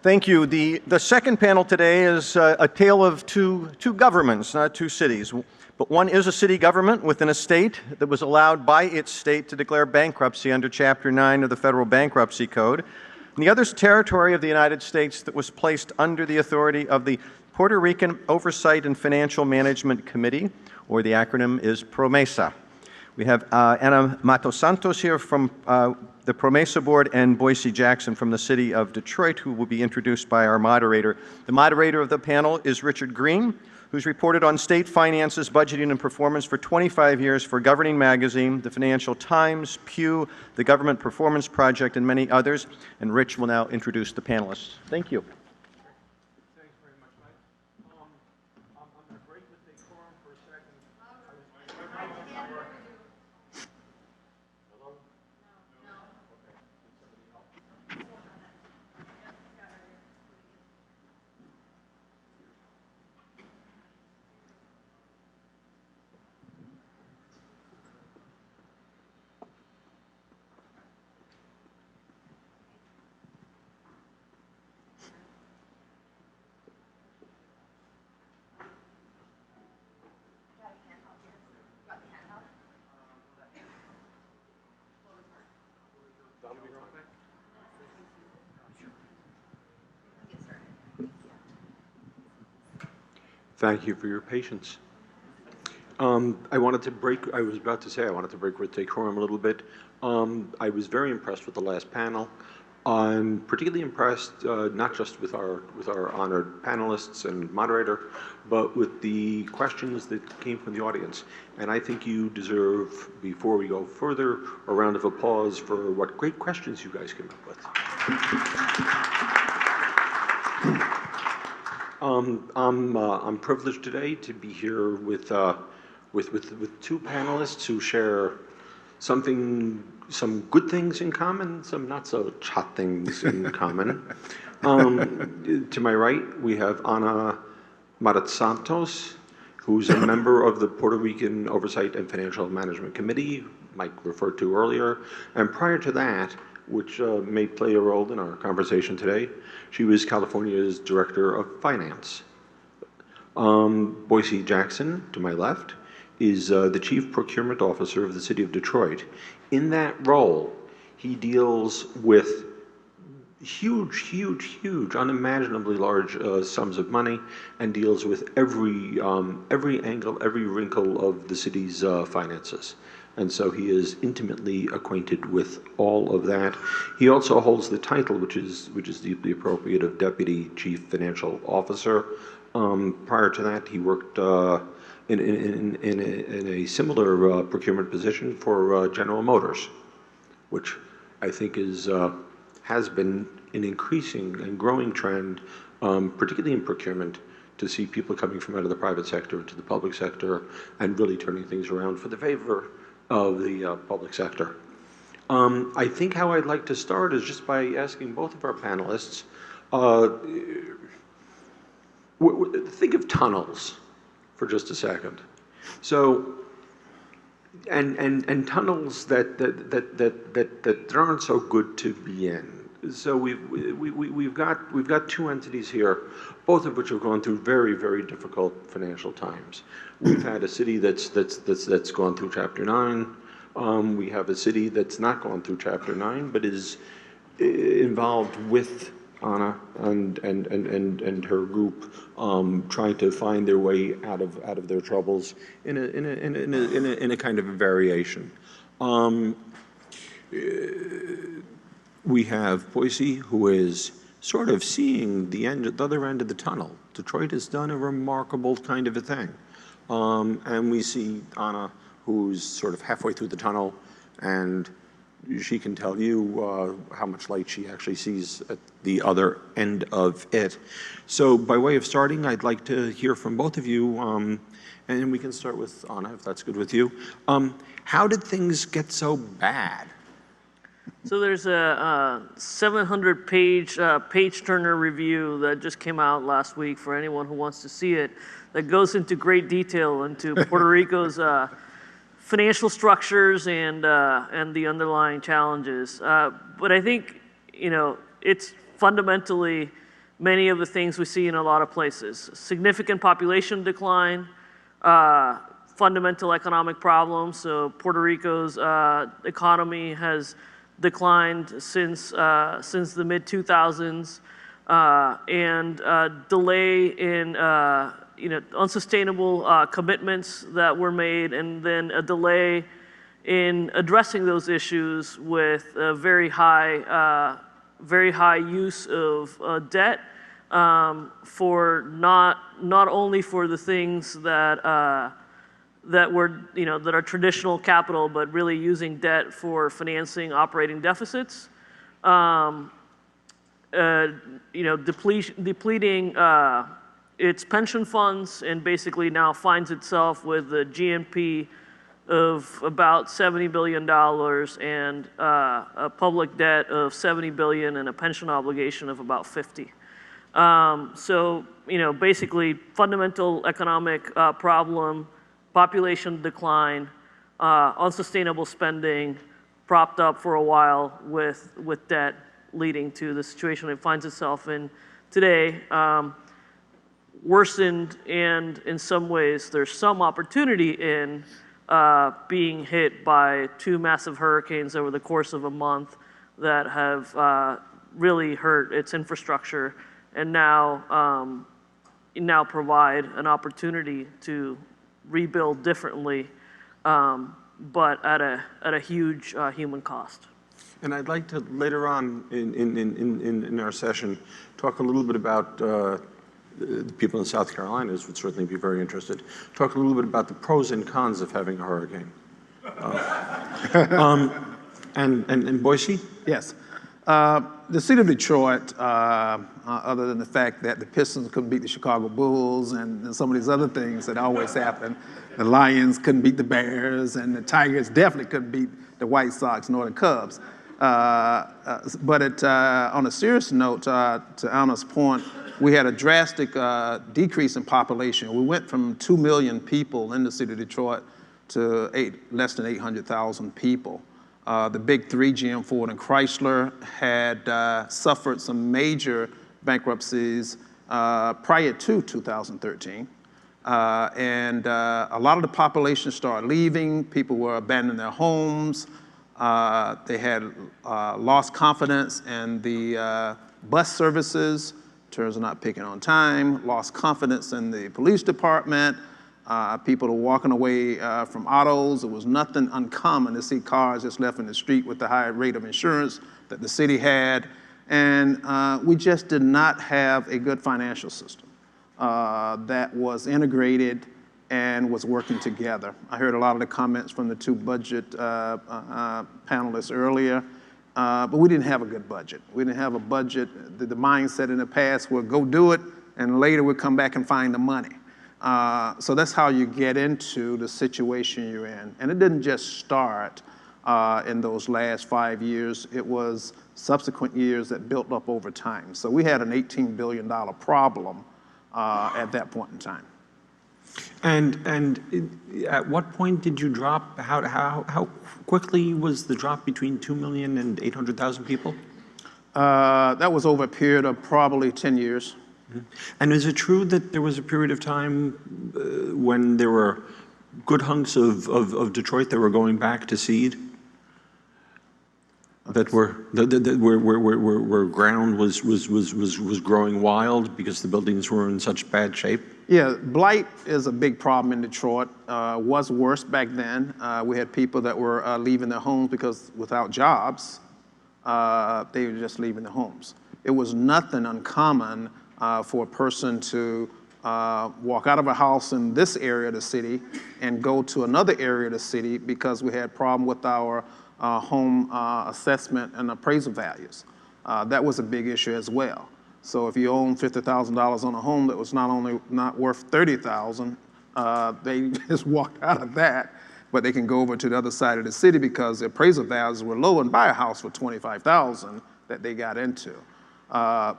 Thank you. The second panel today is a tale of two governments, not two cities. But one is a city government within a state that was allowed by its state to declare bankruptcy under Chapter 9 of the Federal Bankruptcy Code. And the other is territory of the United States that was placed under the authority of the Puerto Rican Oversight and Financial Management Committee, or the acronym is PROMESA. We have Ana Matos Santos here from the PROMESA board and Boise Jackson from the city of Detroit, who will be introduced by our moderator. The moderator of the panel is Richard Green, who's reported on state finances, budgeting, and performance for 25 years for Governing Magazine, the Financial Times, Pew, the Government Performance Project, and many others. And Rich will now introduce the panelists. Thank you. Thanks very much, Mike. I'm going to break with the quorum for a second. Hello? No. Okay. Somebody help. Thank you for your patience. I wanted to break with decorum a little bit. I was very impressed with the last panel. I'm particularly impressed not just with our honored panelists and moderator, but with the questions that came from the audience. And I think you deserve, before we go further, a round of applause for what great questions you guys came up with. I'm privileged today to be here with two panelists who share some good things in common, some not so hot things in common. To my right, we have Ana Matos Santos, who's a member of the Puerto Rican Oversight and Financial Management Committee, Mike referred to earlier. And prior to that, which may play a role in our conversation today, she was California's Director of Finance. Boise Jackson, to my left, is the Chief Procurement Officer of the City of Detroit. In that role, he deals with huge, unimaginably large sums of money, and deals with every angle, every wrinkle of the city's finances. And so he is intimately acquainted with all of that. He also holds the title, which is deeply appropriate, of Deputy Chief Financial Officer. Prior to that, he worked in a similar procurement position for General Motors, which I think has been an increasing and growing trend, particularly in procurement, to see people coming from out of the private sector to the public sector and really turning things around for the favor of the public sector. I think how I'd like to start is just by asking both of our panelists, think of tunnels for just a second. So, and tunnels that aren't so good to be in. So we've got two entities here, both of which have gone through very, very difficult financial times. We've had a city that's gone through Chapter 9. We have a city that's not gone through Chapter 9, but is involved with Ana and her group, trying to find their way out of their troubles in a kind of a variation. We have Boise, who is sort of seeing the other end of the tunnel. Detroit has done a remarkable kind of a thing. And we see Ana, who's sort of halfway through the tunnel, and she can tell you how much light she actually sees at the other end of it. So by way of starting, I'd like to hear from both of you, and we can start with Ana, if that's good with you. How did things get so bad? So there's a 700-page page-turner review that just came out last week for anyone who wants to see it, that goes into great detail into Puerto Rico's financial structures and the underlying challenges. But I think, it's fundamentally many of the things we see in a lot of places. Significant population decline, fundamental economic problems. So Puerto Rico's economy has declined since the mid-2000s, and delay in unsustainable commitments that were made, and then a delay in addressing those issues with a very high use of debt for not only for the things that are traditional capital, but really using debt for financing operating deficits. Depleting its pension funds, and basically now finds itself with a GNP of about $70 billion and a public debt of $70 billion and a pension obligation of about 50. So, basically fundamental economic problem, population decline, unsustainable spending, propped up for a while with debt, leading to the situation it finds itself in today. Worsened, and in some ways there's some opportunity in being hit by two massive hurricanes over the course of a month that have really hurt its infrastructure, and now provide an opportunity to rebuild differently, but at a huge human cost. And I'd like to later on in our session talk a little bit about the people in South Carolina would certainly be very interested. Talk a little bit about the pros and cons of having a hurricane. And Boise? Yes. The city of Detroit, other than the fact that the Pistons couldn't beat the Chicago Bulls and some of these other things that always happen, the Lions couldn't beat the Bears, and the Tigers definitely couldn't beat the White Sox nor the Cubs. But on a serious note, to Anna's point, we had a drastic decrease in population. We went from 2 million people in the city of Detroit to less than 800,000 people. The big three, GM, Ford, and Chrysler, had suffered some major bankruptcies prior to 2013. And a lot of the population started leaving. People were abandoning their homes. They had lost confidence in the bus services. Turns are not picking on time. Lost confidence in the police department. People are walking away from autos. It was nothing uncommon to see cars just left in the street with the high rate of insurance that the city had. And we just did not have a good financial system that was integrated and was working together. I heard a lot of the comments from the two budget panelists earlier, but we didn't have a good budget. We didn't have a budget. The mindset in the past was go do it, and later we'll come back and find the money. So that's how you get into the situation you're in. And it didn't just start in those last 5 years. It was subsequent years that built up over time. So we had an $18 billion problem at that point in time. And at what point did you drop? How quickly was the drop between 2 million and 800,000 people? That was over a period of probably 10 years. And is it true that there was a period of time when there were good hunks of Detroit that were going back to seed? That where ground was growing wild because the buildings were in such bad shape? Yeah, blight is a big problem in Detroit. Was worse back then. We had people that were leaving their homes because without jobs, they were just leaving their homes. It was nothing uncommon for a person to walk out of a house in this area of the city and go to another area of the city because we had a problem with our home assessment and appraisal values. That was a big issue as well. So if you own $50,000 on a home that was not worth $30,000, they just walked out of that, but they can go over to the other side of the city because the appraisal values were low and buy a house for $25,000 that they got into.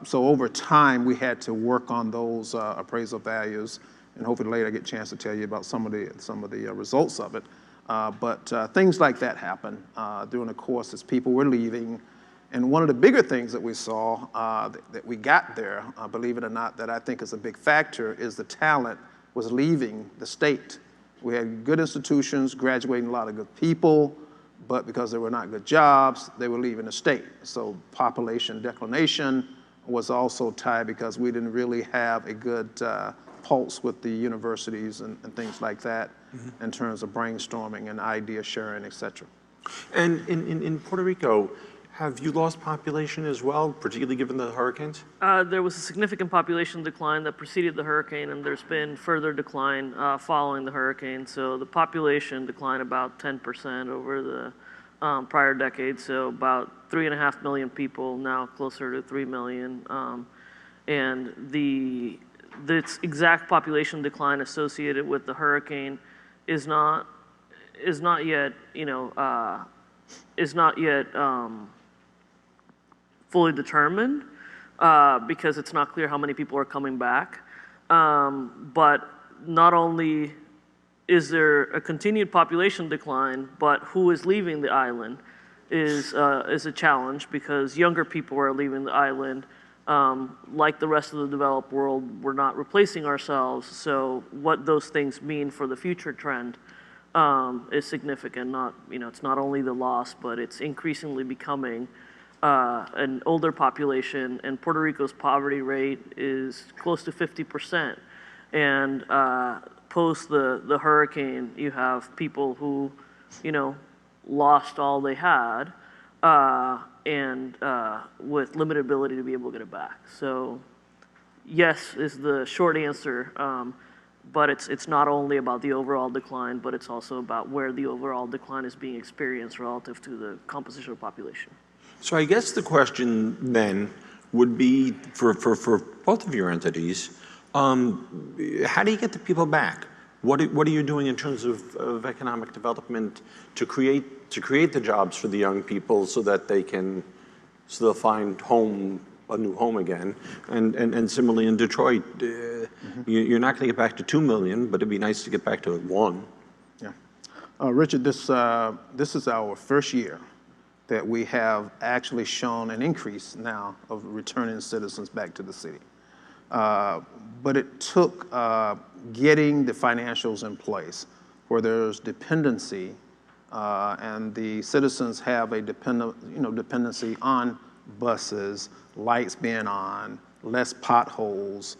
So over time, we had to work on those appraisal values, and hopefully later I get a chance to tell you about some of the results of it. But things like that happen during the course as people were leaving, And one of the bigger things that we saw that we got there, believe it or not, that I think is a big factor is the talent was leaving the state. We had good institutions, graduating a lot of good people, but because there were not good jobs, they were leaving the state. So population declination was also tied because we didn't really have a good pulse with the universities and things like that in terms of brainstorming and idea sharing, et cetera. And in Puerto Rico, have you lost population as well, particularly given the hurricanes? There was a significant population decline that preceded the hurricane, and there's been further decline following the hurricane. So the population declined about 10% over the prior decade, so about 3.5 million people, now closer to 3 million. And the exact population decline associated with the hurricane is not yet, fully determined because it's not clear how many people are coming back. But not only is there a continued population decline, but who is leaving the island is a challenge because younger people are leaving the island. Like the rest of the developed world, we're not replacing ourselves. So what those things mean for the future trend is significant. It's not only the loss, but it's increasingly becoming an older population, and Puerto Rico's poverty rate is close to 50%. And post the hurricane, you have people who, lost all they had, and with limited ability to be able to get it back. So, yes is the short answer, but it's not only about the overall decline, but it's also about where the overall decline is being experienced relative to the composition of population. So I guess the question then would be for both of your entities, how do you get the people back? What are you doing in terms of economic development to create the jobs for the young people so that they'll find a new home again? And similarly in Detroit, you're not going to get back to 2 million, but it'd be nice to get back to 1. Yeah, Richard, this is our first year that we have actually shown an increase now of returning citizens back to the city. But it took getting the financials in place where there's dependency and the citizens have a dependency on buses, lights being on, less potholes.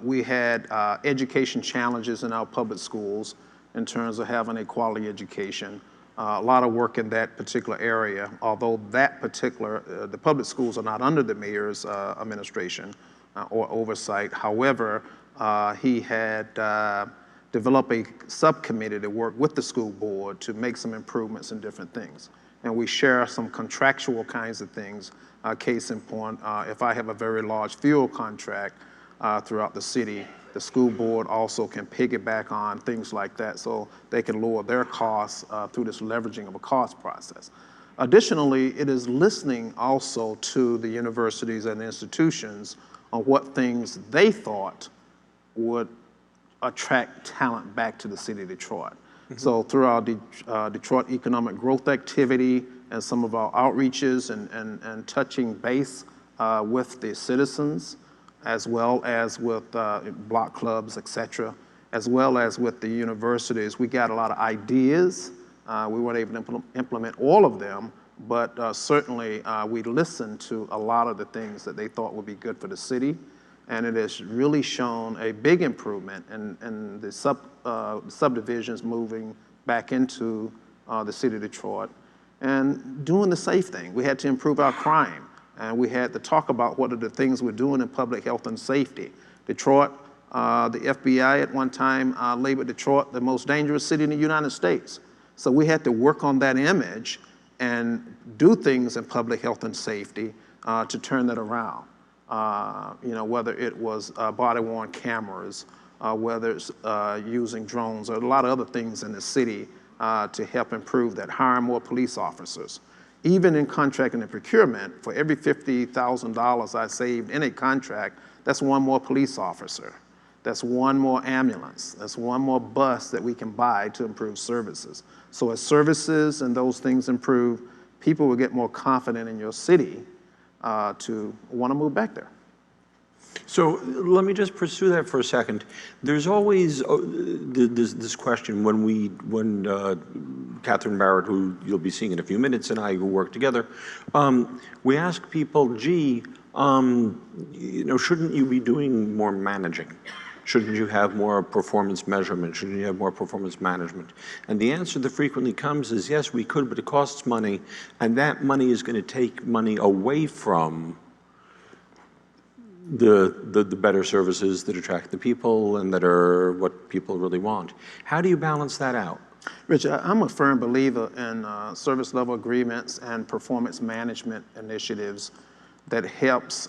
We had education challenges in our public schools in terms of having a quality education. A lot of work in that particular area, although the public schools are not under the mayor's administration or oversight. However, he had developed a subcommittee to work with the school board to make some improvements in different things. And we share some contractual kinds of things. Case in point, if I have a very large fuel contract throughout the city, the school board also can piggyback on things like that so they can lower their costs through this leveraging of a cost process. Additionally, it is listening also to the universities and institutions on what things they thought would attract talent back to the city of Detroit. So through our Detroit economic growth activity and some of our outreaches and touching base with the citizens, as well as with block clubs, et cetera, as well as with the universities, we got a lot of ideas. We weren't able to implement all of them, but certainly we listened to a lot of the things that they thought would be good for the city. And it has really shown a big improvement in the subdivisions moving back into the city of Detroit and doing the safe thing. We had to improve our crime, and we had to talk about what are the things we're doing in public health and safety. Detroit, the FBI at one time labeled Detroit the most dangerous city in the United States. So we had to work on that image and do things in public health and safety to turn that around. Whether it was body-worn cameras, whether it's using drones, or a lot of other things in the city to help improve that, hiring more police officers. Even in contracting and procurement, for every $50,000 I saved in a contract, that's one more police officer. That's one more ambulance. That's one more bus that we can buy to improve services. So as services and those things improve, people will get more confident in your city to want to move back there. So let me just pursue that for a second. There's always this question when Catherine Barrett, who you'll be seeing in a few minutes, and I, who work together, we ask people, gee, shouldn't you be doing more managing? Shouldn't you have more performance measurement? Shouldn't you have more performance management? And the answer that frequently comes is, yes, we could, but it costs money, and that money is going to take money away from the better services that attract the people and that are what people really want. How do you balance that out? Rich, I'm a firm believer in service level agreements and performance management initiatives that helps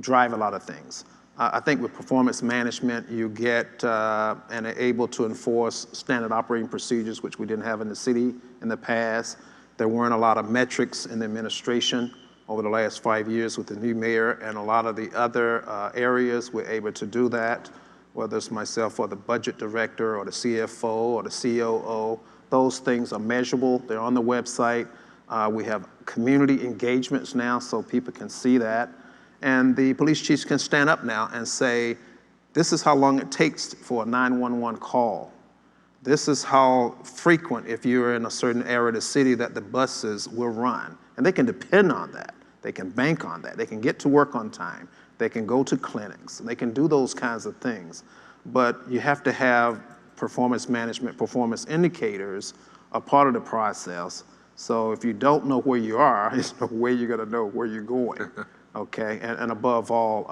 drive a lot of things. I think with performance management, you get and are able to enforce standard operating procedures, which we didn't have in the city in the past. There weren't a lot of metrics in the administration over the last 5 years with the new mayor, and a lot of the other areas we're able to do that, whether it's myself or the budget director or the CFO or the COO. Those things are measurable. They're on the website. We have community engagements now so people can see that. And the police chiefs can stand up now and say, this is how long it takes for a 911 call. This is how frequent, if you're in a certain area of the city, that the buses will run. And they can depend on that. They can bank on that. They can get to work on time. They can go to clinics. They can do those kinds of things. But you have to have performance management, performance indicators are part of the process. So if you don't know where you are, there's no way you're going to know where you're going. Okay, and above all,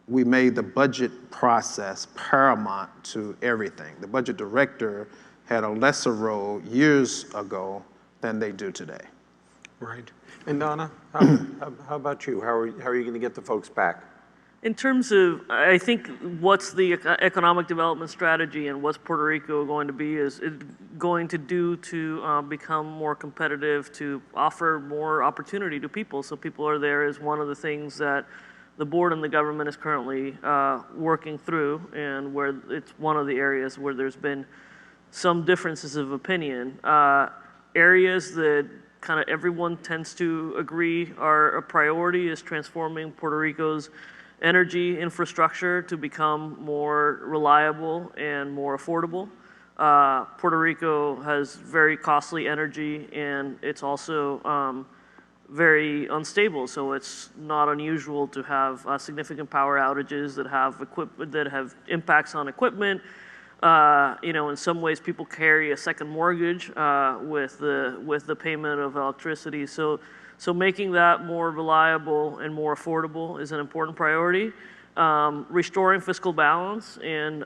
we made the budget process paramount to everything. The budget director had a lesser role years ago than they do today. Right. And Donna, how about you? How are you going to get the folks back? In terms of, I think what's the economic development strategy and what's Puerto Rico going to be is it going to do to become more competitive, to offer more opportunity to people. So people are there is one of the things that the board and the government is currently working through, and where it's one of the areas where there's been some differences of opinion. Areas that kind of everyone tends to agree are a priority is transforming Puerto Rico's energy infrastructure to become more reliable and more affordable. Puerto Rico has very costly energy, and it's also very unstable. So it's not unusual to have significant power outages that have impacts on equipment. In some ways, people carry a second mortgage with the payment of electricity. So making that more reliable and more affordable is an important priority. Restoring fiscal balance and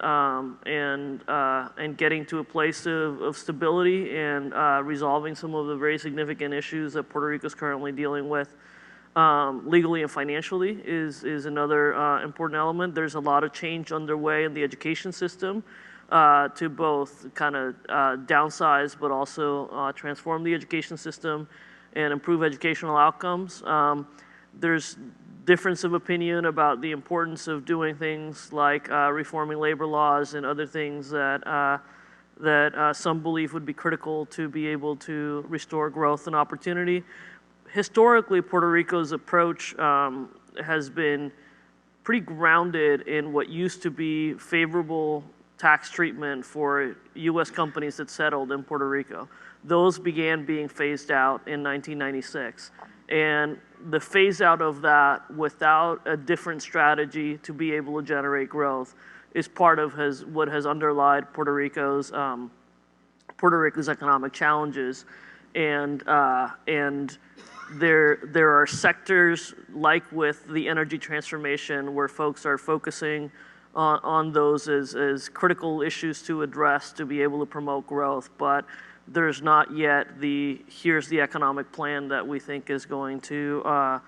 getting to a place of stability and resolving some of the very significant issues that Puerto Rico is currently dealing with legally and financially is another important element. There's a lot of change underway in the education system to both kind of downsize but also transform the education system and improve educational outcomes. There's difference of opinion about the importance of doing things like reforming labor laws and other things that some believe would be critical to be able to restore growth and opportunity. Historically, Puerto Rico's approach has been pretty grounded in what used to be favorable tax treatment for U.S. companies that settled in Puerto Rico. Those began being phased out in 1996. And the phase out of that without a different strategy to be able to generate growth is part of what has underlied Puerto Rico's economic challenges. And there are sectors like with the energy transformation where folks are focusing on those as critical issues to address to be able to promote growth. But there's not yet here's the economic plan that we think is going to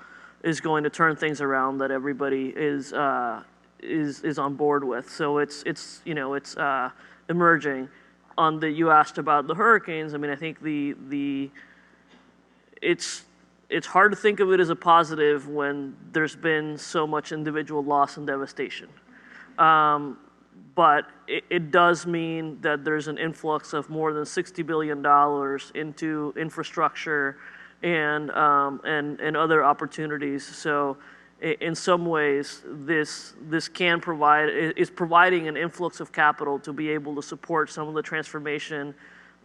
turn things around that everybody is on board with. So it's emerging. You asked about the hurricanes. I mean, I think it's hard to think of it as a positive when there's been so much individual loss and devastation. but it does mean that there's an influx of more than $60 billion into infrastructure and other opportunities. So in some ways, this is providing an influx of capital to be able to support some of the transformation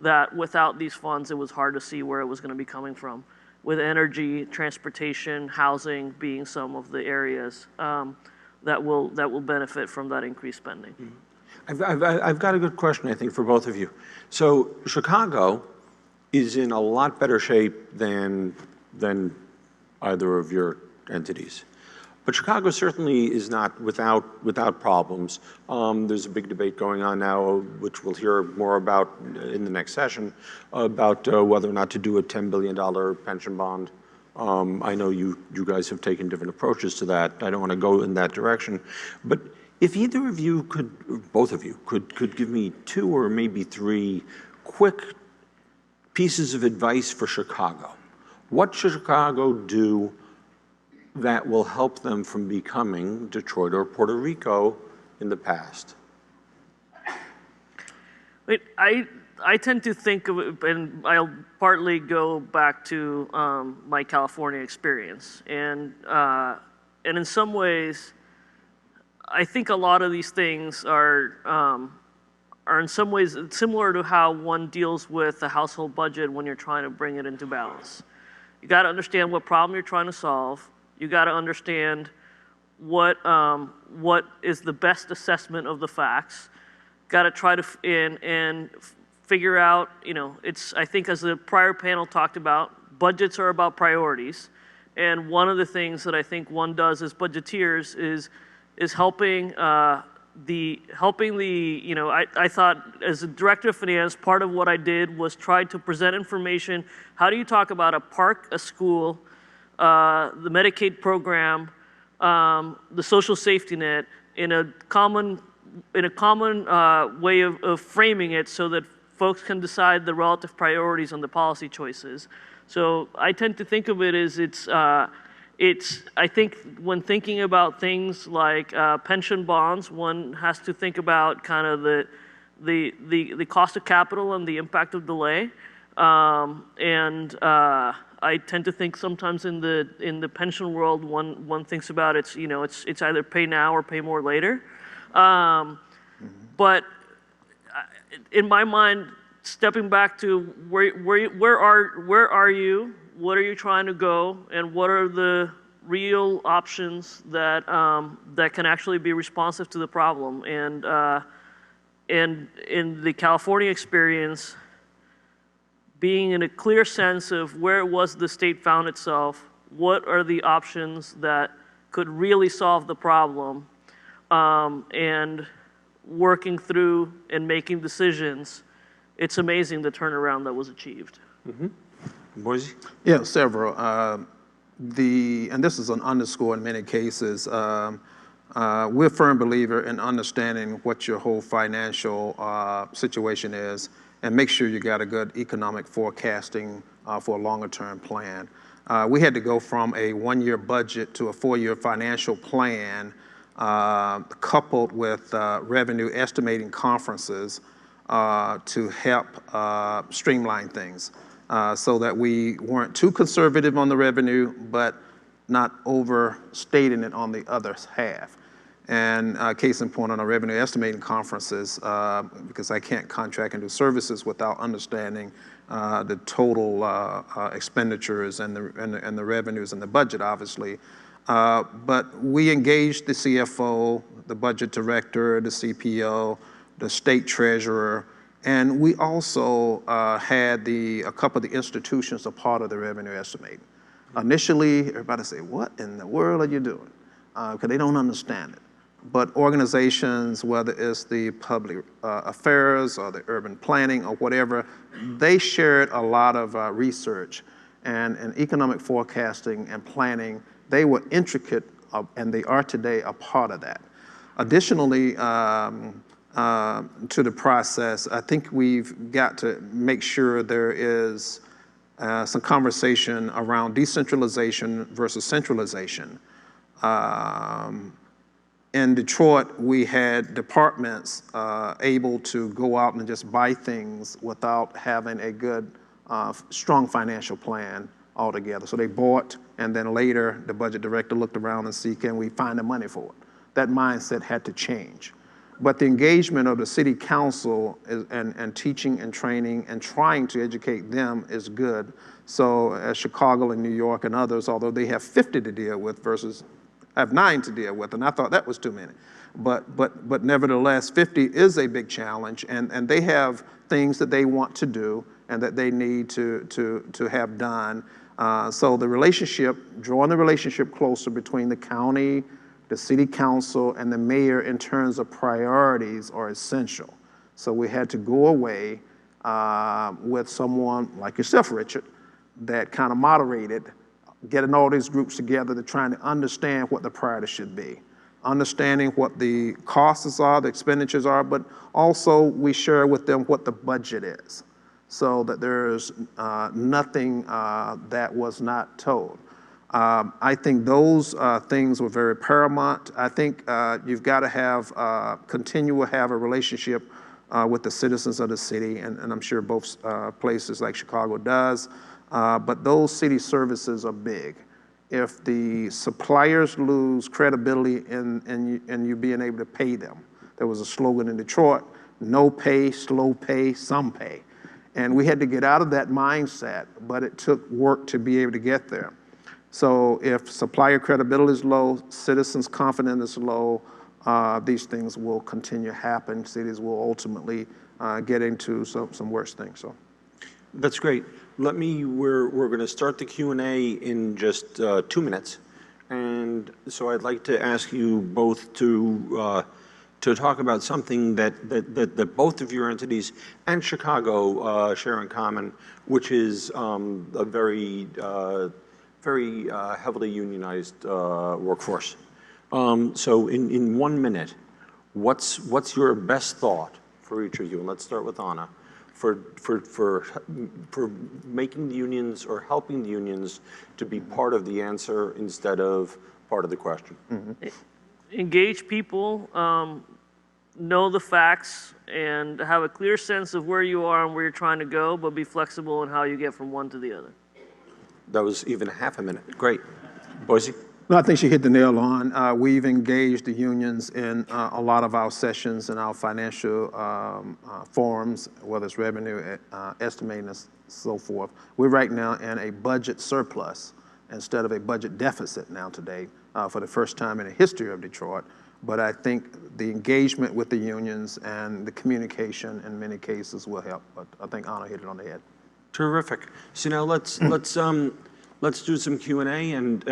that without these funds, it was hard to see where it was going to be coming from, with energy, transportation, housing being some of the areas that will benefit from that increased spending. I've got a good question, I think, for both of you. So Chicago is in a lot better shape than either of your entities. But Chicago certainly is not without problems. There's a big debate going on now, which we'll hear more about in the next session, about whether or not to do a $10 billion pension bond. I know you guys have taken different approaches to that. I don't want to go in that direction. But if either of you could, or both of you, could give me 2 or maybe 3 quick pieces of advice for Chicago. What should Chicago do that will help them from becoming Detroit or Puerto Rico in the past? I tend to think of it, and I'll partly go back to my California experience, and in some ways, I think a lot of these things are in some ways similar to how one deals with the household budget when you're trying to bring it into balance. You got to understand what problem you're trying to solve. You got to understand what is the best assessment of the facts. Got to try to figure out, I think as the prior panel talked about, budgets are about priorities. And one of the things that I think one does as budgeteers is helping I thought as a director of finance, part of what I did was try to present information. How do you talk about a park, a school, the Medicaid program, the social safety net in a common way of framing it so that folks can decide the relative priorities on the policy choices. So I tend to think of it as I think when thinking about things like pension bonds, one has to think about kind of the cost of capital and the impact of delay. I tend to think sometimes in the pension world, one thinks about it's either pay now or pay more later. But in my mind, stepping back to where are you? What are you trying to go, and what are the real options that can actually be responsive to the problem? And in the California experience, being in a clear sense of where it was the state found itself, what are the options that could really solve the problem, and working through and making decisions, it's amazing the turnaround that was achieved. Mm-hmm. Boise? Yeah, several. And this is an underscore in many cases. We're a firm believer in understanding what your whole financial situation is, and make sure you got a good economic forecasting for a longer term plan. We had to go from a 1-year budget to a 4-year financial plan, coupled with revenue estimating conferences to help streamline things, so that we weren't too conservative on the revenue, but not overstating it on the other half. And case in point on our revenue estimating conferences, because I can't contract and do services without understanding the total expenditures and the revenues and the budget, obviously. But we engaged the CFO, the budget director, the CPO, the state treasurer, and we also had a couple of the institutions a part of the revenue estimate. Initially, everybody said, "What in the world are you doing?" Because they don't understand it. But organizations, whether it's the public affairs or the urban planning or whatever, they shared a lot of research and economic forecasting and planning. They were intricate, and they are today a part of that. Additionally, to the process, I think we've got to make sure there is some conversation around decentralization versus centralization. in Detroit, we had departments able to go out and just buy things without having a good, strong financial plan altogether. So they bought, and then later the budget director looked around and see, can we find the money for it? That mindset had to change. But the engagement of the city council and teaching and training and trying to educate them is good. So as Chicago and New York and others, although they have 50 to deal with versus have 9 to deal with, and I thought that was too many. But nevertheless, 50 is a big challenge, and they have things that they want to do and that they need to have done. So the relationship, drawing the relationship closer between the county, the city council, and the mayor in terms of priorities are essential. So we had to go away with someone like yourself, Richard, that kind of moderated, getting all these groups together to trying to understand what the priorities should be, understanding what the costs are, the expenditures are, but also we share with them what the budget is, so that there's nothing that was not told. I think those things were very paramount. I think you've got to have, continue to have a relationship with the citizens of the city, and I'm sure both places like Chicago does, but those city services are big. If the suppliers lose credibility in you being able to pay them, there was a slogan in Detroit, no pay, slow pay, some pay. And we had to get out of that mindset, but it took work to be able to get there. So if supplier credibility is low, citizens' confidence is low, these things will continue to happen. Cities will ultimately get into some worse things. So That's great. We're going to start the Q&A in just 2 minutes. And so I'd like to ask you both to talk about something that both of your entities and Chicago share in common, which is a very heavily unionized workforce. So in 1 minute, what's your best thought for each of you? And let's start with Anna, for making the unions or helping the unions to be part of the answer instead of part of the question. Mm-hmm. Engage people, know the facts, and have a clear sense of where you are and where you're trying to go, but be flexible in how you get from one to the other. That was even half a minute. Great. Boise? No, I think she hit the nail on. We've engaged the unions in a lot of our sessions and our financial forums, whether it's revenue estimating and so forth. We're right now in a budget surplus instead of a budget deficit now today for the first time in the history of Detroit. But I think the engagement with the unions and the communication in many cases will help. But I think Anna hit it on the head. Terrific. So now let's do some Q&A, and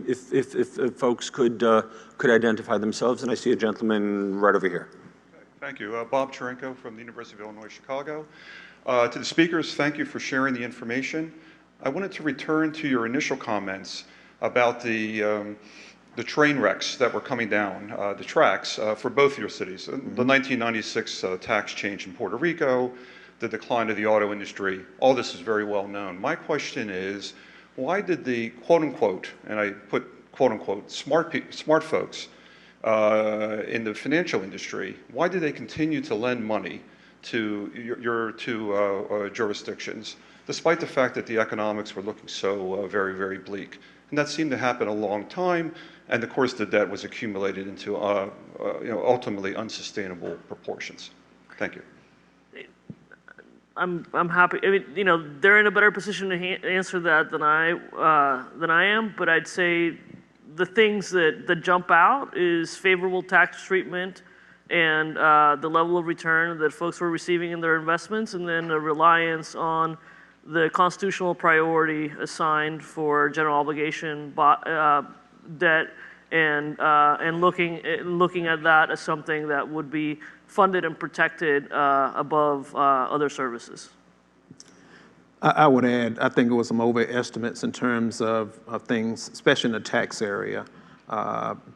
if folks could identify themselves, and I see a gentleman right over here. Thank you. Bob Cherenko from the University of Illinois, Chicago. To the speakers, thank you for sharing the information. I wanted to return to your initial comments about the train wrecks that were coming down the tracks for both your cities. Mm-hmm. The 1996 tax change in Puerto Rico, the decline of the auto industry, all this is very well known. My question is, why did the quote-unquote, and I put quote-unquote, smart folks in the financial industry, why did they continue to lend money to your two jurisdictions, despite the fact that the economics were looking so very, very bleak? And that seemed to happen a long time, and of course the debt was accumulated into ultimately unsustainable proportions. Thank you. I'm happy. I mean, they're in a better position to answer that than I am. But I'd say the things that jump out is favorable tax treatment and the level of return that folks were receiving in their investments, and then a reliance on the constitutional priority assigned for general obligation debt, and looking at that as something that would be funded and protected above other services. I would add, I think it was some overestimates in terms of things, especially in the tax area,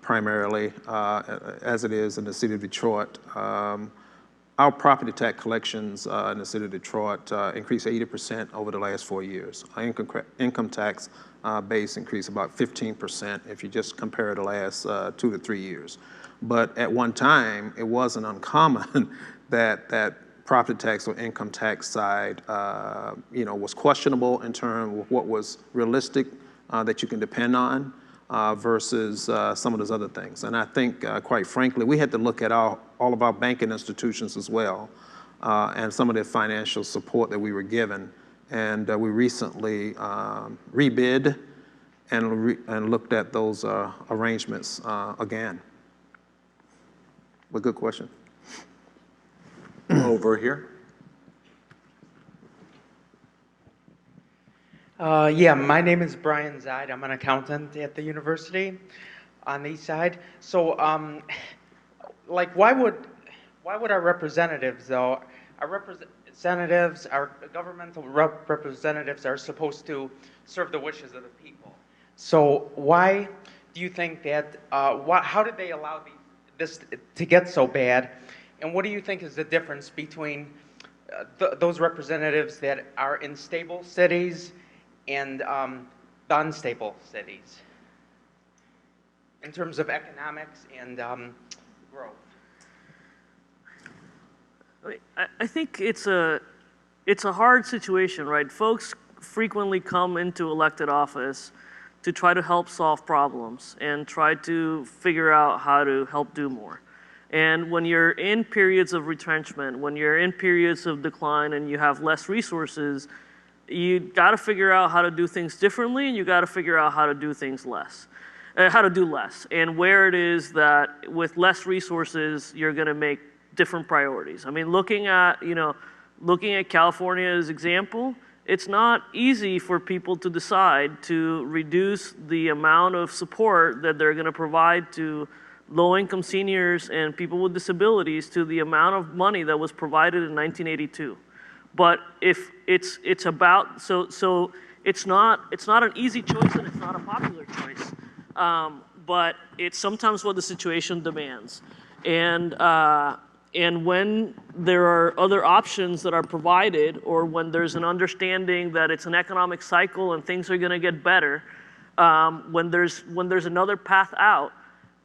primarily, as it is in the city of Detroit. our property tax collections in the city of Detroit increased 80% over the last 4 years. Our income tax base increased about 15% if you just compare the last 2 to 3 years. But at one time, it wasn't uncommon that property tax or income tax side, was questionable in terms of what was realistic that you can depend on versus some of those other things. And I think, quite frankly, we had to look at all of our banking institutions as well and some of the financial support that we were given. And we recently rebid and looked at those arrangements again. A good question. Over here. Yeah, my name is Brian Zide. I'm an accountant at the university on the east side. So, why would our representatives, though, our governmental representatives are supposed to serve the wishes of the people. So why do you think that, how did they allow this to get so bad? And what do you think is the difference between those representatives that are in stable cities and the unstable cities in terms of economics and growth? I think it's a hard situation, right? Folks frequently come into elected office to try to help solve problems and try to figure out how to help do more. And when you're in periods of retrenchment, when you're in periods of decline and you have less resources, you got to figure out how to do things differently, and you got to figure out how to do things less. How to do less, and where it is that with less resources, you're going to make different priorities. I mean, looking at California as example, it's not easy for people to decide to reduce the amount of support that they're going to provide to low-income seniors and people with disabilities to the amount of money that was provided in 1982. But if it's about so it's not an easy choice and it's not a popular choice, but it's sometimes what the situation demands. And when there are other options that are provided, or when there's an understanding that it's an economic cycle and things are going to get better, when there's another path out,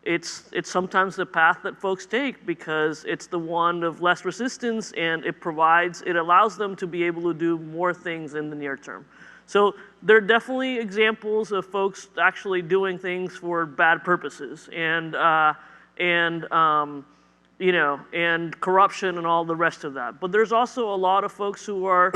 it's sometimes the path that folks take because it's the one of less resistance, and it allows them to be able to do more things in the near term. So there are definitely examples of folks actually doing things for bad purposes and corruption and all the rest of that. But there's also a lot of folks who are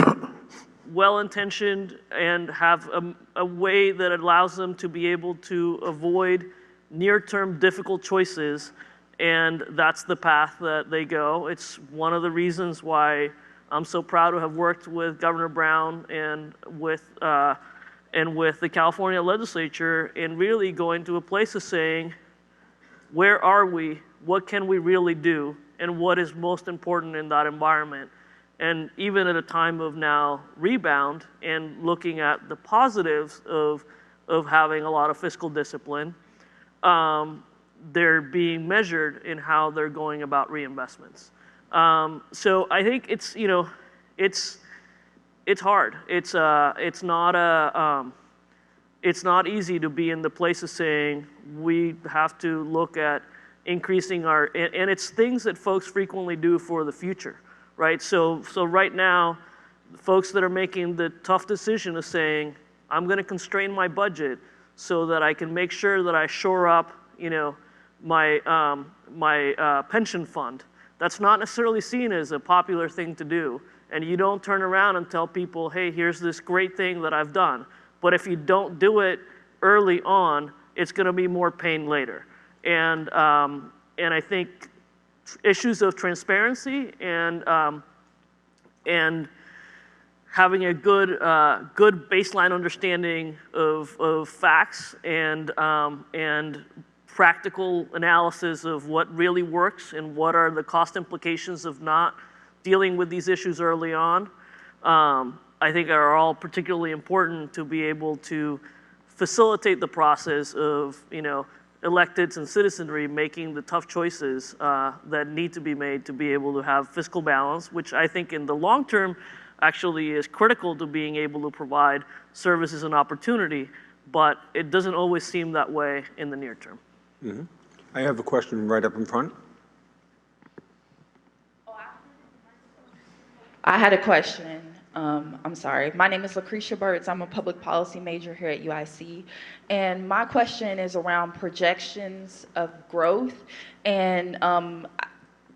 well-intentioned and have a way that allows them to be able to avoid near-term difficult choices, and that's the path that they go. It's one of the reasons why I'm so proud to have worked with Governor Brown and with the California legislature in really going to a place of saying, where are we? What can we really do? And what is most important in that environment? And even at a time of now rebound and looking at the positives of having a lot of fiscal discipline, they're being measured in how they're going about reinvestments. So I think it's hard. It's not easy to be in the place of saying we have to look at increasing and it's things that folks frequently do for the future, right? So right now, folks that are making the tough decision of saying, I'm going to constrain my budget so that I can make sure that I shore up, my pension fund. That's not necessarily seen as a popular thing to do. And you don't turn around and tell people, hey, here's this great thing that I've done. But if you don't do it early on, it's going to be more pain later. And I think issues of transparency and having a good baseline understanding of facts and practical analysis of what really works and what are the cost implications of not dealing with these issues early on, I think are all particularly important to be able to facilitate the process of electeds and citizenry making the tough choices that need to be made to be able to have fiscal balance, which I think in the long term actually is critical to being able to provide services and opportunity, but it doesn't always seem that way in the near term. Mm-hmm. I have a question right up in front. I had a question. I'm sorry. My name is Lucretia Burtz. I'm a public policy major here at UIC. And my question is around projections of growth. And,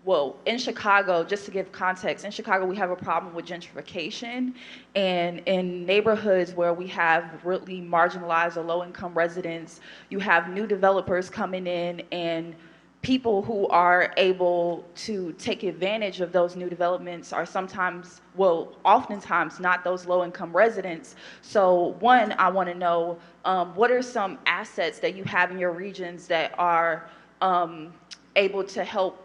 well, in Chicago, just to give context, in Chicago we have a problem with gentrification. And in neighborhoods where we have really marginalized or low-income residents, you have new developers coming in, and people who are able to take advantage of those new developments are sometimes, well, oftentimes not those low-income residents. So one, I want to know, what are some assets that you have in your regions that are able to help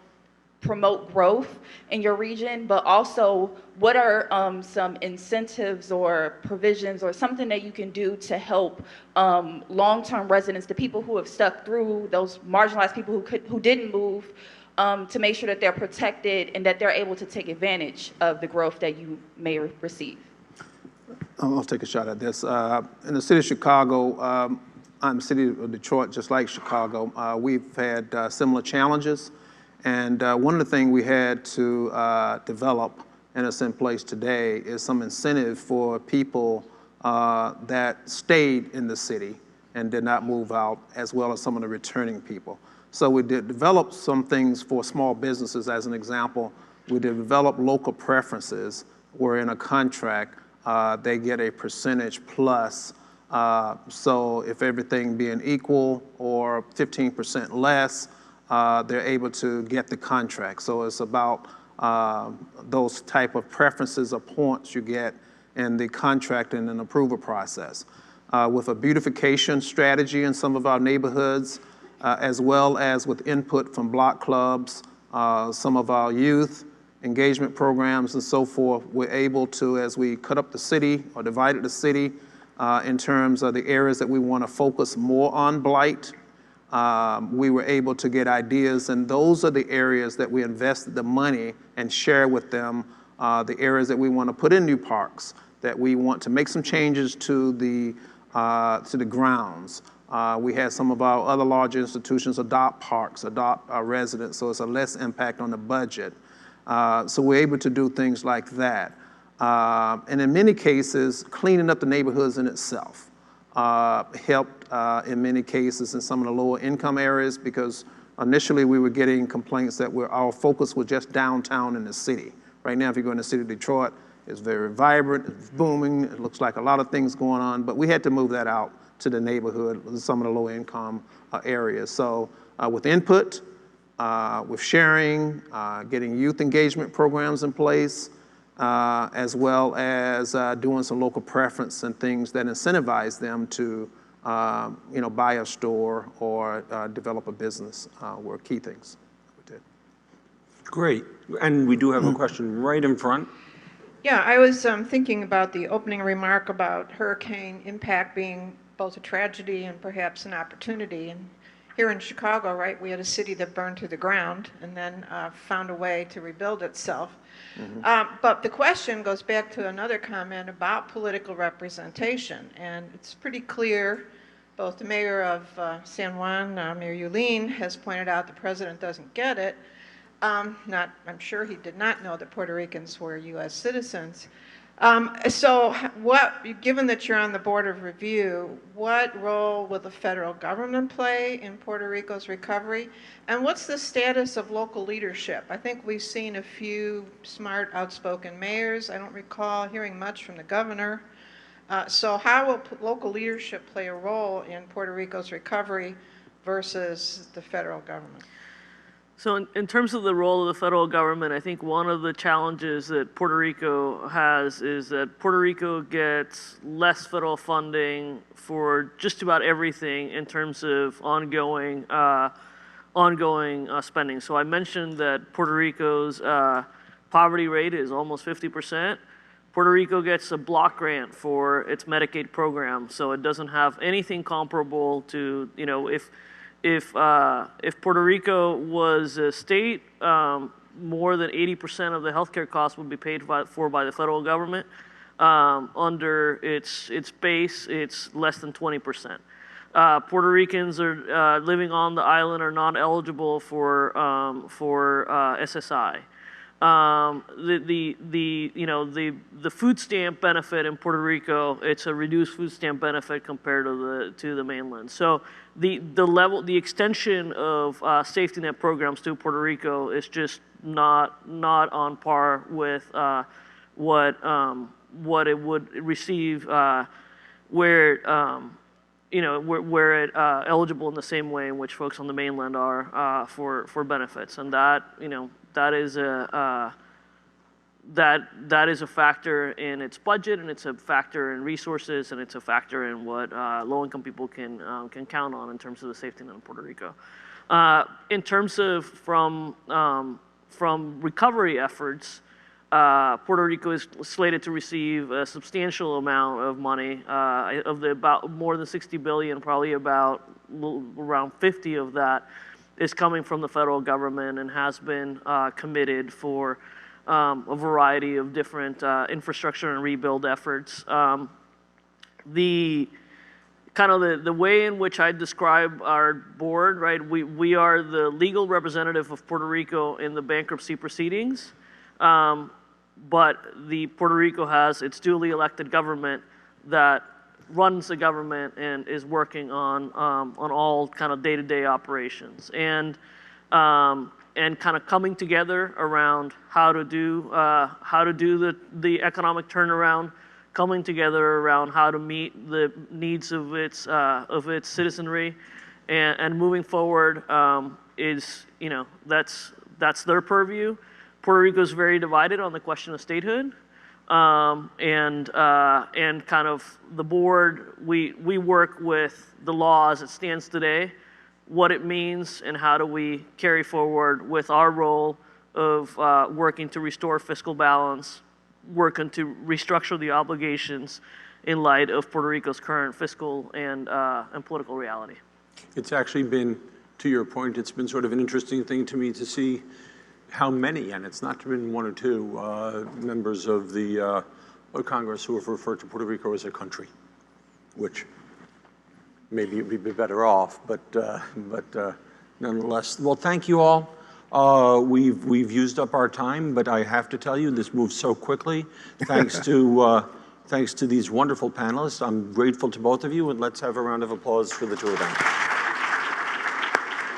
promote growth in your region, but also what are some incentives or provisions or something that you can do to help long-term residents, the people who have stuck through, those marginalized people who didn't move, to make sure that they're protected and that they're able to take advantage of the growth that you may receive? I'll take a shot at this. In the city of Chicago, I'm the city of Detroit, just like Chicago. We've had similar challenges. And one of the things we had to develop, and it's in place today, is some incentive for people that stayed in the city and did not move out, as well as some of the returning people. So we did develop some things for small businesses. As an example, we did develop local preferences where in a contract they get a percentage plus. So if everything being equal or 15% less, they're able to get the contract. So it's about those type of preferences or points you get in the contracting and approval process. With a beautification strategy in some of our neighborhoods, as well as with input from block clubs, some of our youth engagement programs and so forth, we're able to, as we cut up the city or divided the city in terms of the areas that we want to focus more on blight, we were able to get ideas, and those are the areas that we invested the money and share with them the areas that we want to put in new parks, that we want to make some changes to the grounds. We had some of our other large institutions adopt parks, adopt our residents, so it's a less impact on the budget. So we're able to do things like that. And in many cases, cleaning up the neighborhoods in itself helped in many cases in some of the lower income areas, because initially we were getting complaints that our focus was just downtown in the city. Right now, if you go in the city of Detroit, it's very vibrant, it's booming, it looks like a lot of things going on, but we had to move that out to the neighborhood, some of the low income areas. So with input, with sharing, getting youth engagement programs in place, as well as doing some local preference and things that incentivize them to buy a store or develop a business were key things we did. Great. And we do have a question right in front. Yeah, I was thinking about the opening remark about hurricane impact being both a tragedy and perhaps an opportunity. And here in Chicago, right, we had a city that burned to the ground and then found a way to rebuild itself. Mm-hmm. But the question goes back to another comment about political representation. And it's pretty clear, both the mayor of San Juan, Mayor Yulin, has pointed out the president doesn't get it. I'm sure he did not know that Puerto Ricans were U.S. citizens. So given that you're on the Board of Review, what role will the federal government play in Puerto Rico's recovery? And what's the status of local leadership? I think we've seen a few smart, outspoken mayors. I don't recall hearing much from the governor. So how will local leadership play a role in Puerto Rico's recovery versus the federal government? So in terms of the role of the federal government, I think one of the challenges that Puerto Rico has is that Puerto Rico gets less federal funding for just about everything in terms of ongoing spending. So I mentioned that Puerto Rico's poverty rate is almost 50%. Puerto Rico gets a block grant for its Medicaid program, so it doesn't have anything comparable to, if Puerto Rico was a state, more than 80% of the healthcare costs would be paid for by the federal government. Under its base, it's less than 20%. Puerto Ricans are living on the island are not eligible for SSI. The food stamp benefit in Puerto Rico, it's a reduced food stamp benefit compared to the mainland. So the extension of safety net programs to Puerto Rico is just not on par with what it would receive where it eligible in the same way in which folks on the mainland are for benefits, and that is a factor in its budget, and it's a factor in resources, and it's a factor in what low-income people can count on in terms of the safety net in Puerto Rico. In terms of from recovery efforts, Puerto Rico is slated to receive a substantial amount of money, of the about more than $60 billion, probably about around 50 of that is coming from the federal government and has been committed for a variety of different infrastructure and rebuild efforts. The way in which I describe our board, right? We are the legal representative of Puerto Rico in the bankruptcy proceedings. But Puerto Rico has its duly elected government that runs the government and is working on all kind of day-to-day operations, and kind of coming together around how to do the economic turnaround, coming together around how to meet the needs of its citizenry, and moving forward is that's their purview. Puerto Rico is very divided on the question of statehood, and kind of the board, we work with the law as it stands today, what it means, and how do we carry forward with our role of working to restore fiscal balance, working to restructure the obligations in light of Puerto Rico's current fiscal and political reality. It's actually been, to your point, it's been sort of an interesting thing to me to see how many, and it's not been one or two, members of the Congress who have referred to Puerto Rico as a country, which maybe it would be better off, but nonetheless. Well, thank you all. We've used up our time, but I have to tell you, this moves so quickly. Thanks to these wonderful panelists. I'm grateful to both of you, and let's have a round of applause for the two of them.